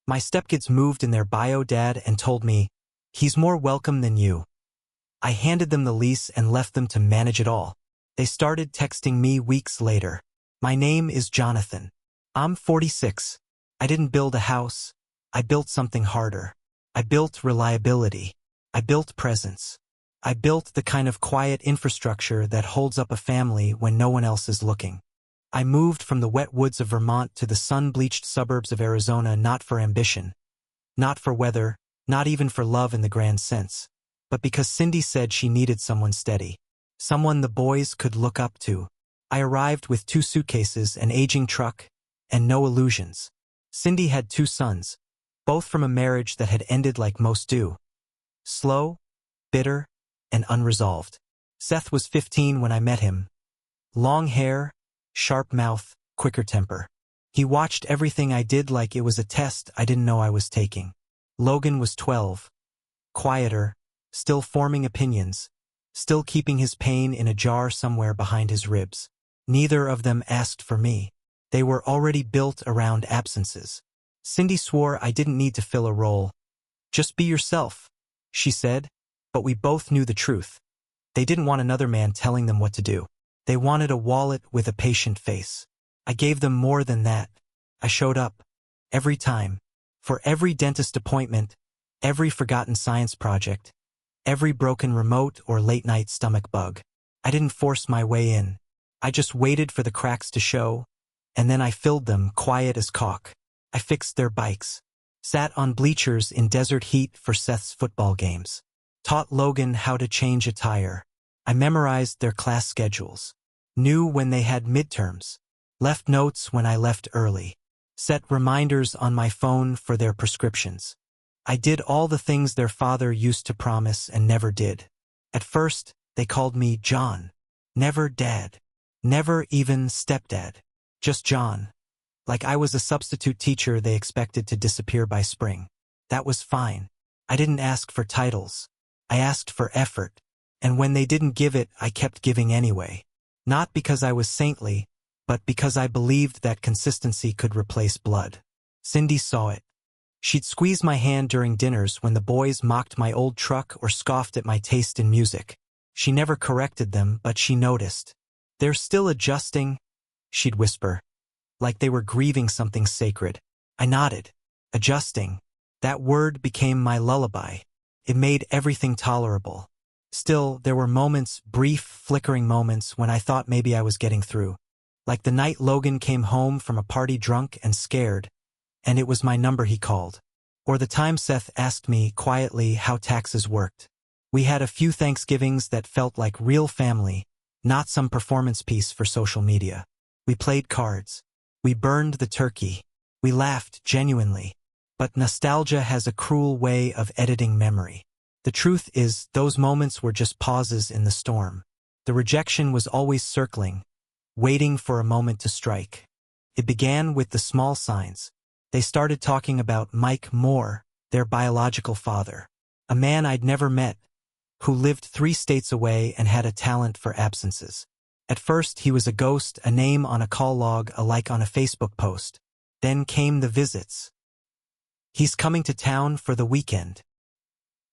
My stepkids moved in their bio dad and told me, "He's more welcome than you." I handed them the lease and left them to manage it all. They started texting me weeks later. "My name is Jonathan. I'm 46. I didn't build a house. I built something harder. I built reliability. I built presence. I built the kind of quiet infrastructure that holds up a family when no one else is looking. I moved from the wet woods of Vermont to the sun-bleached suburbs of Arizona not for ambition, not for weather, not even for love in the grand sense, but because Cindy said she needed someone steady, someone the boys could look up to. I arrived with 2 suitcases, an aging truck, and no illusions. Cindy had 2 sons, both from a marriage that had ended like most do. Slow, bitter, and unresolved. Seth was 15 when I met him. Long hair, sharp mouth, quicker temper. He watched everything I did like it was a test I didn't know I was taking. Logan was 12. Quieter, still forming opinions, still keeping his pain in a jar somewhere behind his ribs. Neither of them asked for me. They were already built around absences. Cindy swore I didn't need to fill a role. "Just be yourself," she said, but we both knew the truth. They didn't want another man telling them what to do. They wanted a wallet with a patient face. I gave them more than that. I showed up. Every time. For every dentist appointment, every forgotten science project, every broken remote or late-night stomach bug. I didn't force my way in. I just waited for the cracks to show, and then I filled them, quiet as caulk. I fixed their bikes, sat on bleachers in desert heat for Seth's football games, taught Logan how to change a tire. I memorized their class schedules, knew when they had midterms, left notes when I left early, set reminders on my phone for their prescriptions. I did all the things their father used to promise and never did. At first, they called me John. Never Dad. Never even stepdad. Just John. Like I was a substitute teacher they expected to disappear by spring. That was fine. I didn't ask for titles. I asked for effort. And when they didn't give it, I kept giving anyway. Not because I was saintly, but because I believed that consistency could replace blood. Cindy saw it. She'd squeeze my hand during dinners when the boys mocked my old truck or scoffed at my taste in music. She never corrected them, but she noticed. "They're still adjusting," she'd whisper, like they were grieving something sacred. I nodded. Adjusting. That word became my lullaby. It made everything tolerable. Still, there were moments, brief, flickering moments, when I thought maybe I was getting through. Like the night Logan came home from a party drunk and scared, and it was my number he called. Or the time Seth asked me quietly how taxes worked. We had a few Thanksgivings that felt like real family, not some performance piece for social media. We played cards. We burned the turkey. We laughed genuinely. But nostalgia has a cruel way of editing memory. The truth is, those moments were just pauses in the storm. The rejection was always circling, waiting for a moment to strike. It began with the small signs. They started talking about Mike Moore, their biological father, a man I'd never met, who lived 3 states away and had a talent for absences. At first, he was a ghost, a name on a call log, a like on a Facebook post. Then came the visits. "He's coming to town for the weekend.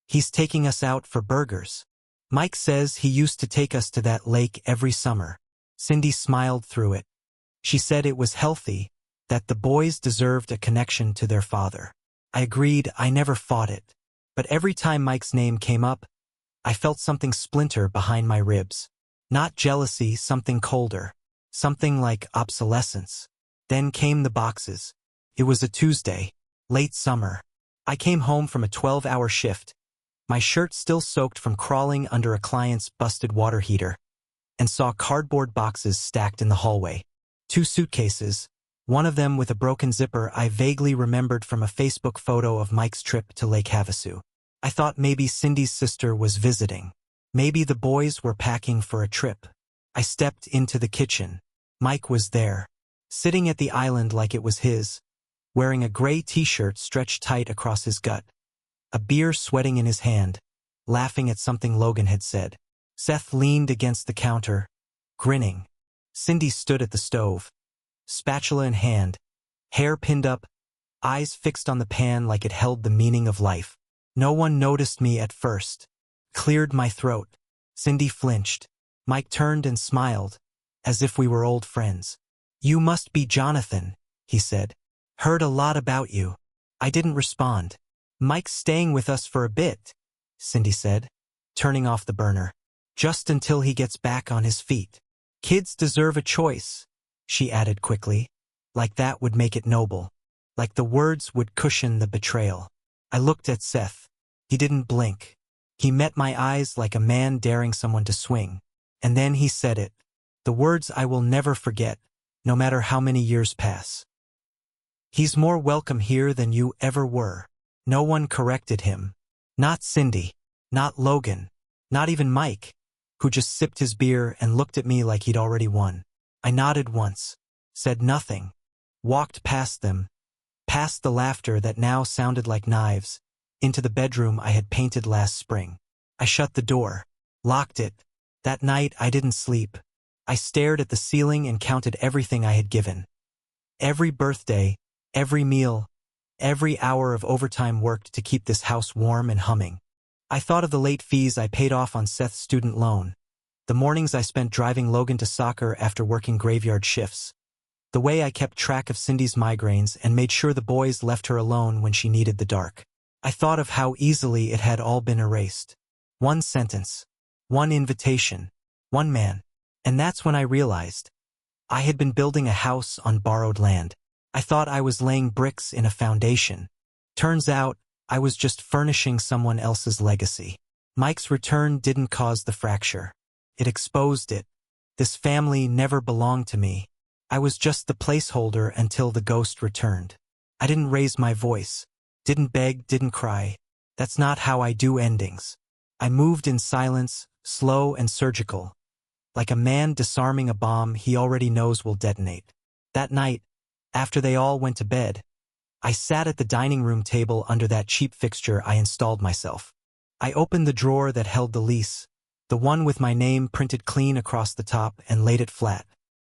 He's taking us out for burgers. Mike says he used to take us to that lake every summer." Cindy smiled through it. She said it was healthy, that the boys deserved a connection to their father. I agreed. I never fought it. But every time Mike's name came up, I felt something splinter behind my ribs. Not jealousy, something colder. Something like obsolescence. Then came the boxes. It was a Tuesday, late summer. I came home from a 12-hour shift, my shirt still soaked from crawling under a client's busted water heater, and saw cardboard boxes stacked in the hallway. 2 suitcases, one of them with a broken zipper I vaguely remembered from a Facebook photo of Mike's trip to Lake Havasu. I thought maybe Cindy's sister was visiting. Maybe the boys were packing for a trip. I stepped into the kitchen. Mike was there, sitting at the island like it was his, wearing a gray t-shirt stretched tight across his gut, a beer sweating in his hand, laughing at something Logan had said. Seth leaned against the counter, grinning. Cindy stood at the stove, spatula in hand, hair pinned up, eyes fixed on the pan like it held the meaning of life. No one noticed me at first. Cleared my throat. Cindy flinched. Mike turned and smiled, as if we were old friends. "You must be Jonathan," he said. "Heard a lot about you." I didn't respond. "Mike's staying with us for a bit," Cindy said, turning off the burner. "Just until he gets back on his feet. Kids deserve a choice," she added quickly. Like that would make it noble. Like the words would cushion the betrayal. I looked at Seth. He didn't blink. He met my eyes like a man daring someone to swing. And then he said it. The words I will never forget, no matter how many years pass. "He's more welcome here than you ever were." No one corrected him. Not Cindy. Not Logan. Not even Mike, who just sipped his beer and looked at me like he'd already won. I nodded once. Said nothing. Walked past them. Past the laughter that now sounded like knives. Into the bedroom I had painted last spring. I shut the door. Locked it. That night I didn't sleep. I stared at the ceiling and counted everything I had given. Every birthday, every meal, every hour of overtime worked to keep this house warm and humming. I thought of the late fees I paid off on Seth's student loan. The mornings I spent driving Logan to soccer after working graveyard shifts. The way I kept track of Cindy's migraines and made sure the boys left her alone when she needed the dark. I thought of how easily it had all been erased. One sentence. One invitation. One man. And that's when I realized. I had been building a house on borrowed land. I thought I was laying bricks in a foundation. Turns out, I was just furnishing someone else's legacy. Mike's return didn't cause the fracture. It exposed it. This family never belonged to me. I was just the placeholder until the ghost returned. I didn't raise my voice. Didn't beg, didn't cry. That's not how I do endings. I moved in silence, slow and surgical. Like a man disarming a bomb he already knows will detonate. That night, after they all went to bed, I sat at the dining room table under that cheap fixture I installed myself. I opened the drawer that held the lease, the one with my name printed clean across the top, and laid it flat.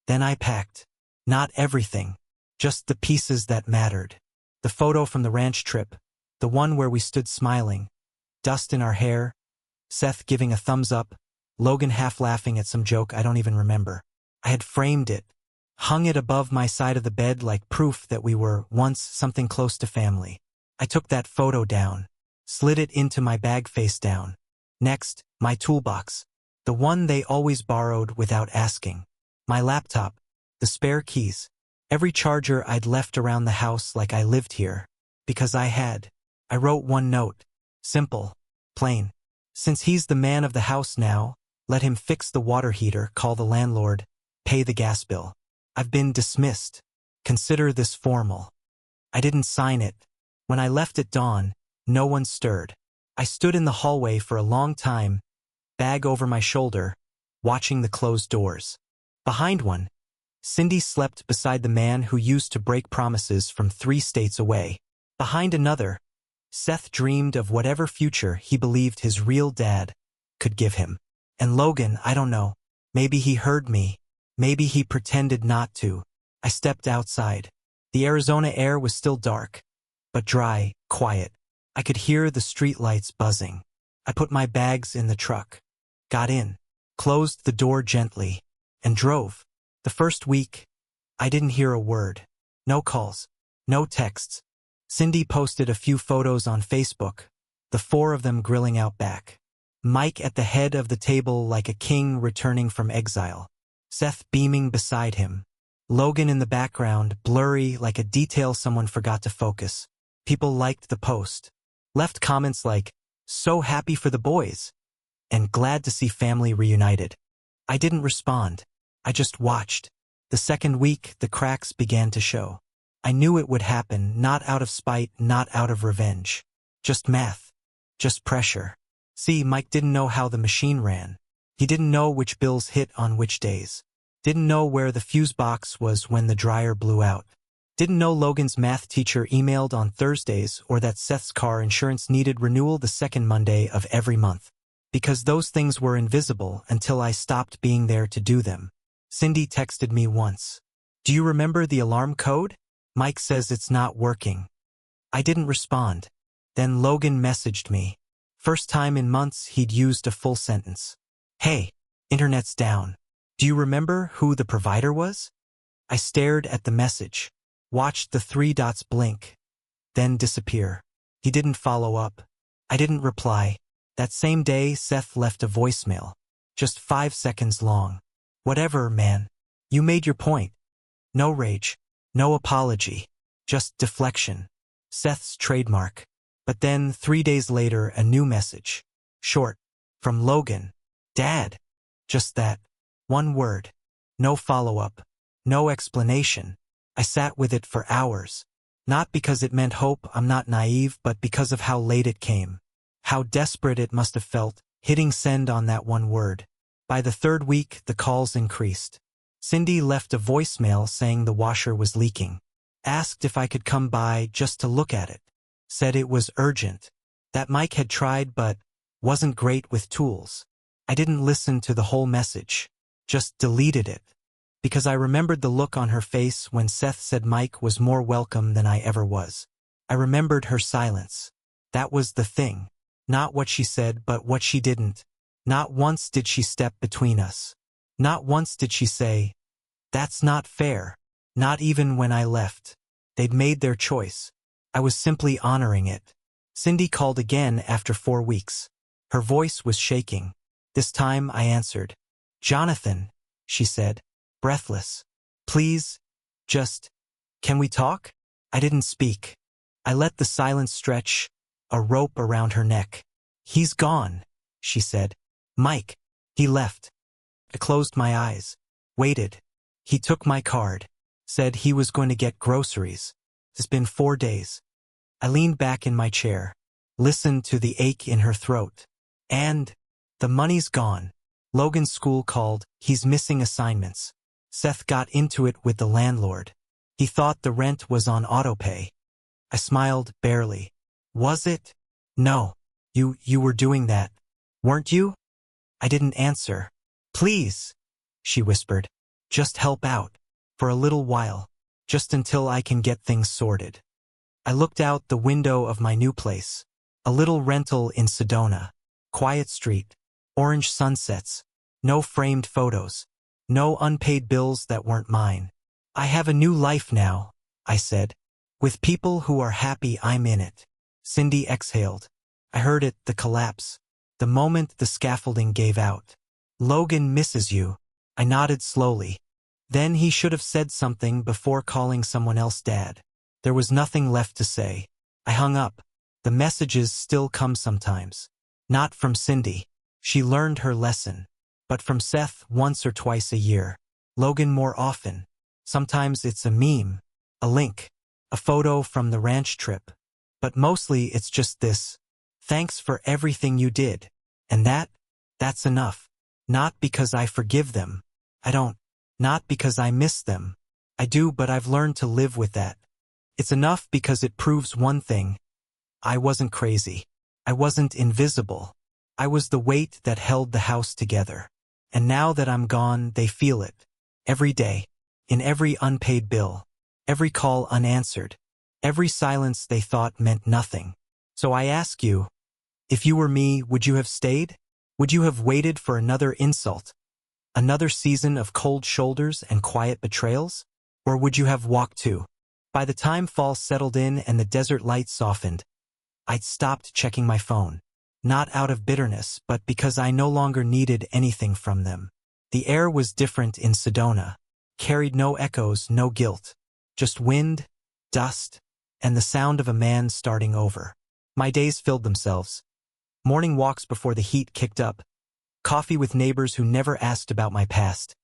Then I packed. Not everything, just the pieces that mattered. The photo from the ranch trip, the one where we stood smiling, dust in our hair, Seth giving a thumbs up, Logan half laughing at some joke I don't even remember. I had framed it, hung it above my side of the bed like proof that we were once something close to family. I took that photo down, slid it into my bag face down. Next, my toolbox, the one they always borrowed without asking. My laptop, the spare keys, every charger I'd left around the house like I lived here. Because I had. I wrote one note. Simple. Plain. Since he's the man of the house now, let him fix the water heater, call the landlord, pay the gas bill. I've been dismissed. Consider this formal. I didn't sign it. When I left at dawn, no one stirred. I stood in the hallway for a long time, bag over my shoulder, watching the closed doors. Behind one, Cindy slept beside the man who used to break promises from 3 states away. Behind another, Seth dreamed of whatever future he believed his real dad could give him. And Logan, I don't know, maybe he heard me, maybe he pretended not to. I stepped outside. The Arizona air was still dark, but dry, quiet. I could hear the streetlights buzzing. I put my bags in the truck, got in, closed the door gently, and drove. The first week, I didn't hear a word. No calls, no texts. Cindy posted a few photos on Facebook, the 4 of them grilling out back. Mike at the head of the table like a king returning from exile. Seth beaming beside him. Logan in the background, blurry like a detail someone forgot to focus. People liked the post. Left comments like, "So happy for the boys," and "Glad to see family reunited." I didn't respond. I just watched. The second week, the cracks began to show. I knew it would happen, not out of spite, not out of revenge. Just math. Just pressure. See, Mike didn't know how the machine ran. He didn't know which bills hit on which days. Didn't know where the fuse box was when the dryer blew out. Didn't know Logan's math teacher emailed on Thursdays or that Seth's car insurance needed renewal the second Monday of every month. Because those things were invisible until I stopped being there to do them. Cindy texted me once. "Do you remember the alarm code? Mike says it's not working." I didn't respond. Then Logan messaged me. First time in months he'd used a full sentence. Hey, internet's down. Do you remember who the provider was? I stared at the message, watched the 3 dots blink, then disappear. He didn't follow up. I didn't reply. That same day, Seth left a voicemail. Just 5 seconds long. Whatever, man. You made your point. No rage. No apology. Just deflection. Seth's trademark. But then, 3 days later, a new message. Short. From Logan. Dad. Just that. One word. No follow-up. No explanation. I sat with it for hours. Not because it meant hope, I'm not naive, but because of how late it came. How desperate it must have felt, hitting send on that one word. By the 3rd week, the calls increased. Cindy left a voicemail saying the washer was leaking. Asked if I could come by just to look at it. Said it was urgent. That Mike had tried but wasn't great with tools. I didn't listen to the whole message. Just deleted it. Because I remembered the look on her face when Seth said Mike was more welcome than I ever was. I remembered her silence. That was the thing. Not what she said, but what she didn't. Not once did she step between us. Not once did she say, "That's not fair." Not even when I left. They'd made their choice. I was simply honoring it. Cindy called again after 4 weeks. Her voice was shaking. This time I answered. "Jonathan," she said, breathless. "Please, can we talk?" I didn't speak. I let the silence stretch, a rope around her neck. "He's gone," she said. "Mike, he left." I closed my eyes, waited. He took my card, said he was going to get groceries. It's been 4 days. I leaned back in my chair, listened to the ache in her throat. And the money's gone. Logan's school called, he's missing assignments. Seth got into it with the landlord. He thought the rent was on autopay. I smiled, barely. Was it? No. You were doing that, weren't you? I didn't answer. "Please," she whispered. "Just help out. For a little while. Just until I can get things sorted." I looked out the window of my new place. A little rental in Sedona. Quiet street. Orange sunsets. No framed photos. No unpaid bills that weren't mine. "I have a new life now," I said. "With people who are happy I'm in it." Cindy exhaled. I heard it, the collapse. The moment the scaffolding gave out. "Logan misses you." I nodded slowly. Then he should have said something before calling someone else dad. There was nothing left to say. I hung up. The messages still come sometimes. Not from Cindy. She learned her lesson. But from Seth once or twice a year. Logan more often. Sometimes it's a meme, a link, a photo from the ranch trip. But mostly it's just this. "Thanks for everything you did." And that's enough. Not because I forgive them. I don't. Not because I miss them. I do, but I've learned to live with that. It's enough because it proves one thing. I wasn't crazy. I wasn't invisible. I was the weight that held the house together. And now that I'm gone, they feel it. Every day. In every unpaid bill. Every call unanswered. Every silence they thought meant nothing. So I ask you, if you were me, would you have stayed? Would you have waited for another insult? Another season of cold shoulders and quiet betrayals? Or would you have walked too? By the time fall settled in and the desert light softened, I'd stopped checking my phone. Not out of bitterness, but because I no longer needed anything from them. The air was different in Sedona. Carried no echoes, no guilt. Just wind, dust, and the sound of a man starting over. My days filled themselves. Morning walks before the heat kicked up. Coffee with neighbors who never asked about my past.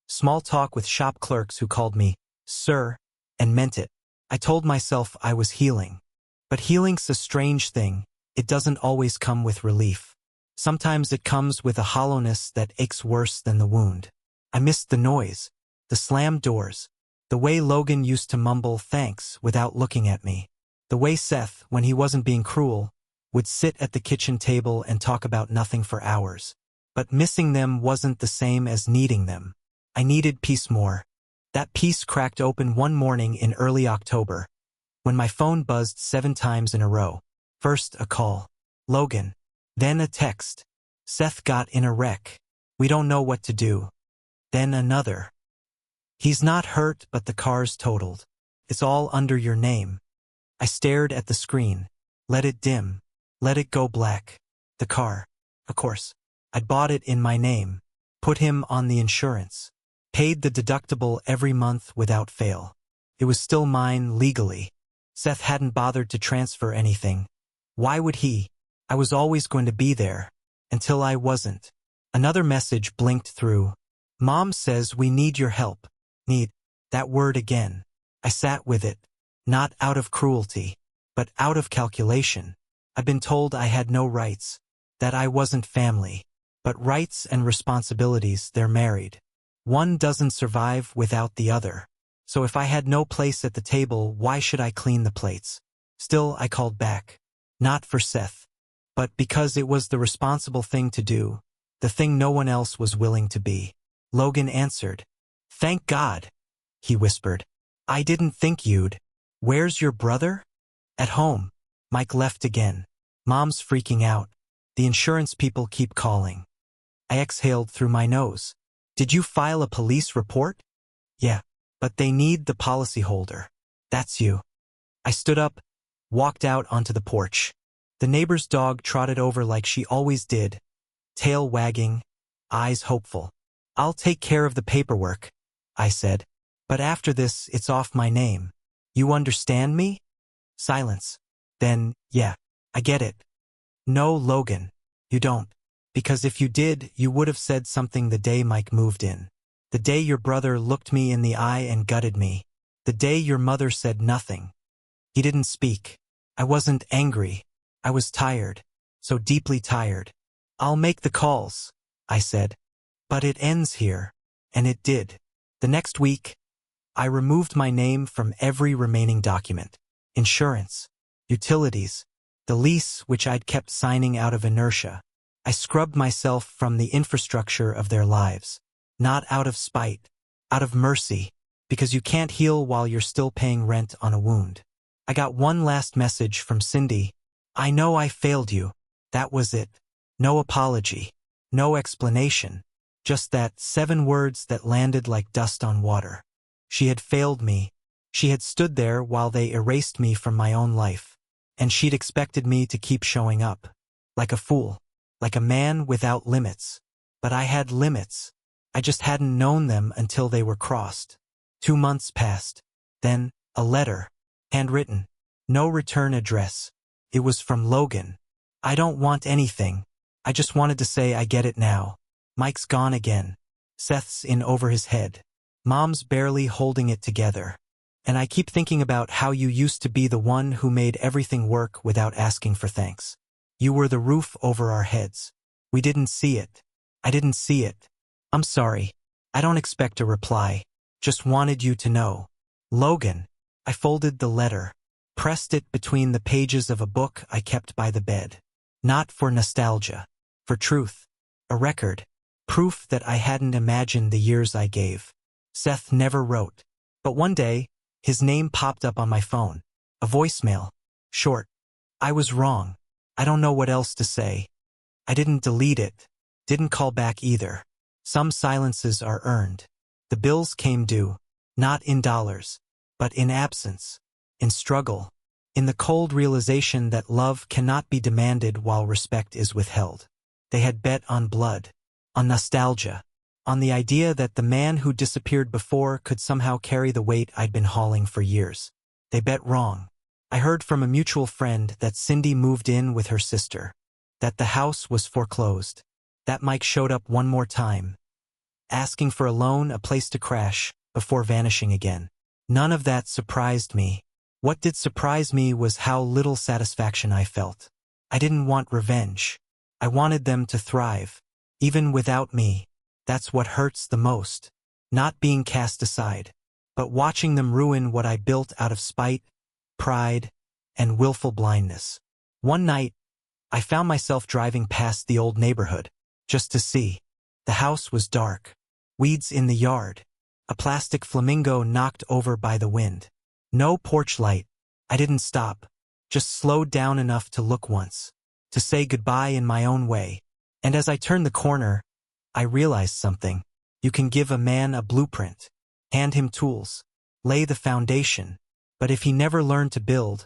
Small talk with shop clerks who called me, "Sir," and meant it. I told myself I was healing. But healing's a strange thing. It doesn't always come with relief. Sometimes it comes with a hollowness that aches worse than the wound. I missed the noise, the slammed doors, the way Logan used to mumble thanks without looking at me. The way Seth, when he wasn't being cruel, would sit at the kitchen table and talk about nothing for hours. But missing them wasn't the same as needing them. I needed peace more. That peace cracked open one morning in early October, when my phone buzzed 7 times in a row. First a call. Logan. Then a text. Seth got in a wreck. We don't know what to do. Then another. He's not hurt, but the car's totaled. It's all under your name. I stared at the screen. Let it dim. Let it go black. The car. Of course. I'd bought it in my name. Put him on the insurance. Paid the deductible every month without fail. It was still mine legally. Seth hadn't bothered to transfer anything. Why would he? I was always going to be there. Until I wasn't. Another message blinked through. Mom says we need your help. Need. That word again. I sat with it. Not out of cruelty. But out of calculation. I'd been told I had no rights. That I wasn't family. But rights and responsibilities, they're married. One doesn't survive without the other. So if I had no place at the table, why should I clean the plates? Still, I called back. Not for Seth. But because it was the responsible thing to do. The thing no one else was willing to be. Logan answered. Thank God. He whispered. I didn't think you'd. Where's your brother? At home. Mike left again. Mom's freaking out. The insurance people keep calling. I exhaled through my nose. Did you file a police report? Yeah, but they need the policyholder. That's you. I stood up, walked out onto the porch. The neighbor's dog trotted over like she always did, tail wagging, eyes hopeful. I'll take care of the paperwork, I said. But after this, it's off my name. You understand me? Silence. Then, yeah, I get it. No, Logan, you don't. Because if you did, you would have said something the day Mike moved in. The day your brother looked me in the eye and gutted me. The day your mother said nothing. He didn't speak. I wasn't angry. I was tired. So deeply tired. I'll make the calls, I said. But it ends here. And it did. The next week, I removed my name from every remaining document. Insurance. Utilities. The lease which I'd kept signing out of inertia. I scrubbed myself from the infrastructure of their lives. Not out of spite. Out of mercy. Because you can't heal while you're still paying rent on a wound. I got one last message from Cindy. I know I failed you. That was it. No apology. No explanation. Just that 7 words that landed like dust on water. She had failed me. She had stood there while they erased me from my own life. And she'd expected me to keep showing up. Like a fool. Like a man without limits. But I had limits. I just hadn't known them until they were crossed. 2 months passed. Then, a letter. Handwritten. No return address. It was from Logan. I don't want anything. I just wanted to say I get it now. Mike's gone again. Seth's in over his head. Mom's barely holding it together. And I keep thinking about how you used to be the one who made everything work without asking for thanks. You were the roof over our heads. We didn't see it. I didn't see it. I'm sorry. I don't expect a reply. Just wanted you to know. Logan. I folded the letter. Pressed it between the pages of a book I kept by the bed. Not for nostalgia. For truth. A record. Proof that I hadn't imagined the years I gave. Seth never wrote. But one day, his name popped up on my phone. A voicemail. Short. I was wrong. I don't know what else to say. I didn't delete it. Didn't call back either. Some silences are earned. The bills came due. Not in dollars. But in absence. In struggle. In the cold realization that love cannot be demanded while respect is withheld. They had bet on blood. On nostalgia. On the idea that the man who disappeared before could somehow carry the weight I'd been hauling for years. They bet wrong. I heard from a mutual friend that Cindy moved in with her sister. That the house was foreclosed. That Mike showed up one more time. Asking for a loan, a place to crash, before vanishing again. None of that surprised me. What did surprise me was how little satisfaction I felt. I didn't want revenge. I wanted them to thrive. Even without me. That's what hurts the most. Not being cast aside. But watching them ruin what I built out of spite, pride, and willful blindness. One night, I found myself driving past the old neighborhood, just to see. The house was dark. Weeds in the yard. A plastic flamingo knocked over by the wind. No porch light. I didn't stop, just slowed down enough to look once, to say goodbye in my own way. And as I turned the corner, I realized something. You can give a man a blueprint, hand him tools, lay the foundation, but if he never learned to build,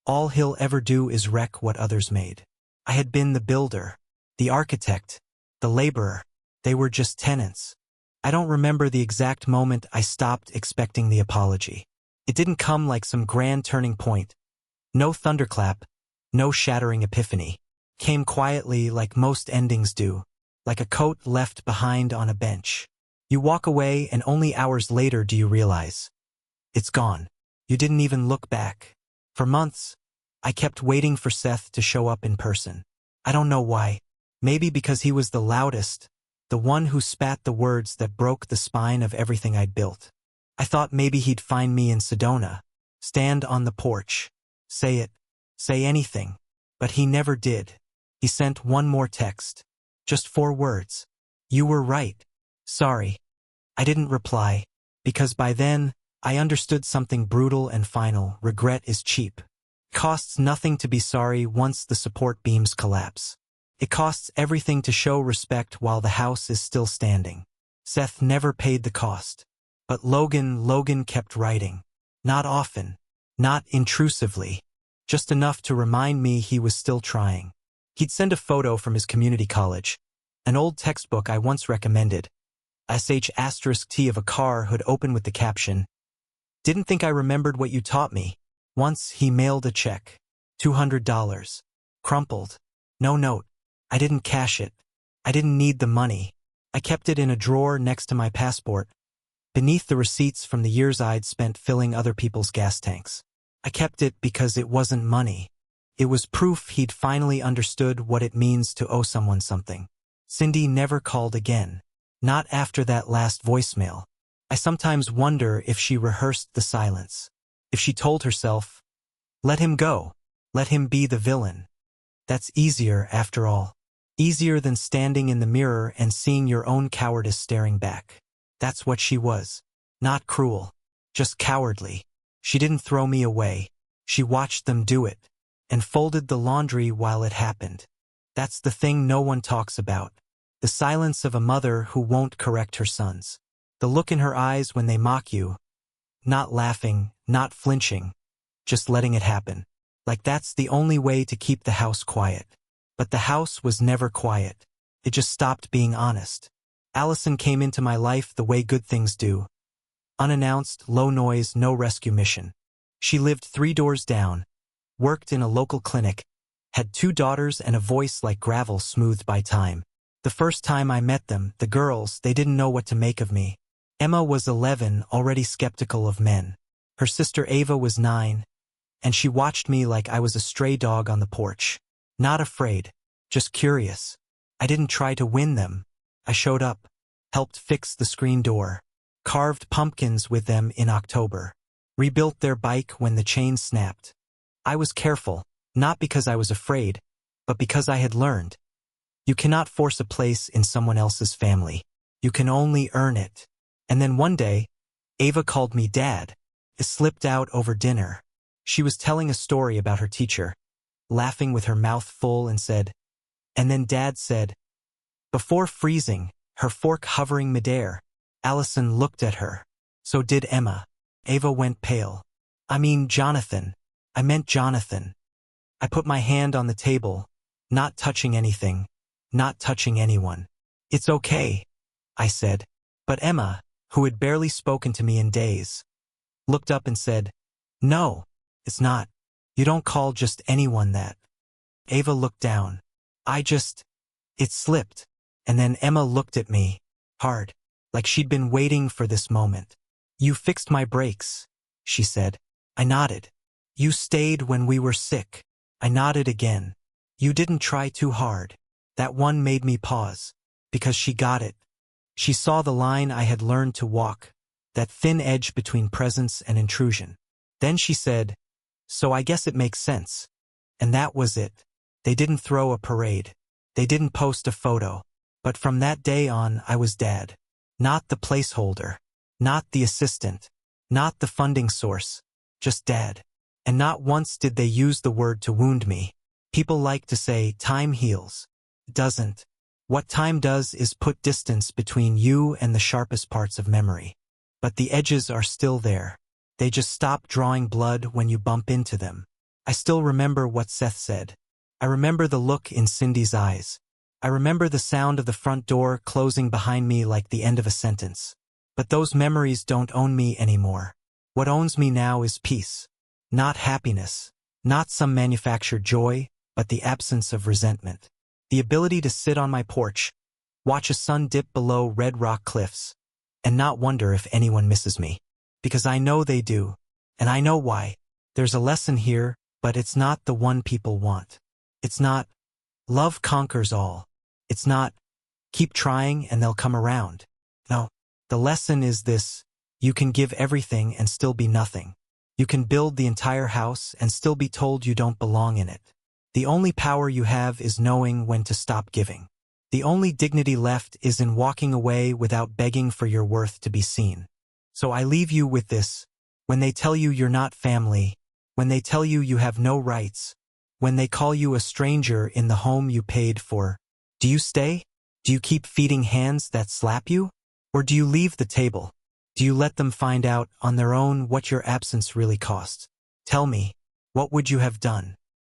all he'll ever do is wreck what others made. I had been the builder, the architect, the laborer. They were just tenants. I don't remember the exact moment I stopped expecting the apology. It didn't come like some grand turning point. No thunderclap, no shattering epiphany. Came quietly like most endings do, like a coat left behind on a bench. You walk away and only hours later do you realize it's gone. You didn't even look back. For months, I kept waiting for Seth to show up in person. I don't know why. Maybe because he was the loudest, the one who spat the words that broke the spine of everything I'd built. I thought maybe he'd find me in Sedona, stand on the porch, say anything. But he never did. He sent one more text. Just 4 words. You were right. Sorry. I didn't reply, because by then, I understood something brutal and final. Regret is cheap. It costs nothing to be sorry once the support beams collapse. It costs everything to show respect while the house is still standing. Seth never paid the cost. But Logan kept writing. Not often. Not intrusively. Just enough to remind me he was still trying. He'd send a photo from his community college, an old textbook I once recommended, **T of a car hood open with the caption, "Didn't think I remembered what you taught me." Once he mailed a check, $200, crumpled, no note. I didn't cash it. I didn't need the money. I kept it in a drawer next to my passport, beneath the receipts from the years I'd spent filling other people's gas tanks. I kept it because it wasn't money. It was proof he'd finally understood what it means to owe someone something. Cindy never called again. Not after that last voicemail. I sometimes wonder if she rehearsed the silence. If she told herself, let him go. Let him be the villain. That's easier after all. Easier than standing in the mirror and seeing your own cowardice staring back. That's what she was. Not cruel. Just cowardly. She didn't throw me away. She watched them do it. And folded the laundry while it happened. That's the thing no one talks about. The silence of a mother who won't correct her sons. The look in her eyes when they mock you. Not laughing, not flinching. Just letting it happen. Like that's the only way to keep the house quiet. But the house was never quiet. It just stopped being honest. Allison came into my life the way good things do. Unannounced, low noise, no rescue mission. She lived 3 doors down. Worked in a local clinic, had 2 daughters and a voice like gravel smoothed by time. The first time I met them, the girls, they didn't know what to make of me. Emma was 11, already skeptical of men. Her sister Ava was 9, and she watched me like I was a stray dog on the porch. Not afraid, just curious. I didn't try to win them. I showed up, helped fix the screen door, carved pumpkins with them in October, rebuilt their bike when the chain snapped. I was careful, not because I was afraid, but because I had learned. You cannot force a place in someone else's family. You can only earn it. And then one day, Ava called me Dad. It slipped out over dinner. She was telling a story about her teacher, laughing with her mouth full and said, and then Dad said, before freezing, her fork hovering midair. Allison looked at her. So did Emma. Ava went pale. I mean Jonathan. I meant Jonathan. I put my hand on the table, not touching anything, not touching anyone. It's okay, I said. But Emma, who had barely spoken to me in days, looked up and said, no, it's not. You don't call just anyone that. Ava looked down. It slipped. And then Emma looked at me, hard, like she'd been waiting for this moment. You fixed my brakes, she said. I nodded. You stayed when we were sick. I nodded again. You didn't try too hard. That one made me pause, because she got it. She saw the line I had learned to walk, that thin edge between presence and intrusion. Then she said, so I guess it makes sense. And that was it. They didn't throw a parade. They didn't post a photo. But from that day on, I was Dad. Not the placeholder. Not the assistant. Not the funding source. Just Dad. And not once did they use the word to wound me. People like to say, time heals. It doesn't. What time does is put distance between you and the sharpest parts of memory. But the edges are still there. They just stop drawing blood when you bump into them. I still remember what Seth said. I remember the look in Cindy's eyes. I remember the sound of the front door closing behind me like the end of a sentence. But those memories don't own me anymore. What owns me now is peace. Not happiness. Not some manufactured joy, but the absence of resentment. The ability to sit on my porch, watch a sun dip below red rock cliffs, and not wonder if anyone misses me. Because I know they do. And I know why. There's a lesson here, but it's not the one people want. It's not, love conquers all. It's not, keep trying and they'll come around. No. The lesson is this: you can give everything and still be nothing. You can build the entire house and still be told you don't belong in it. The only power you have is knowing when to stop giving. The only dignity left is in walking away without begging for your worth to be seen. So I leave you with this: when they tell you you're not family, when they tell you you have no rights, when they call you a stranger in the home you paid for, do you stay? Do you keep feeding hands that slap you? Or do you leave the table? Do you let them find out on their own what your absence really cost? Tell me, what would you have done?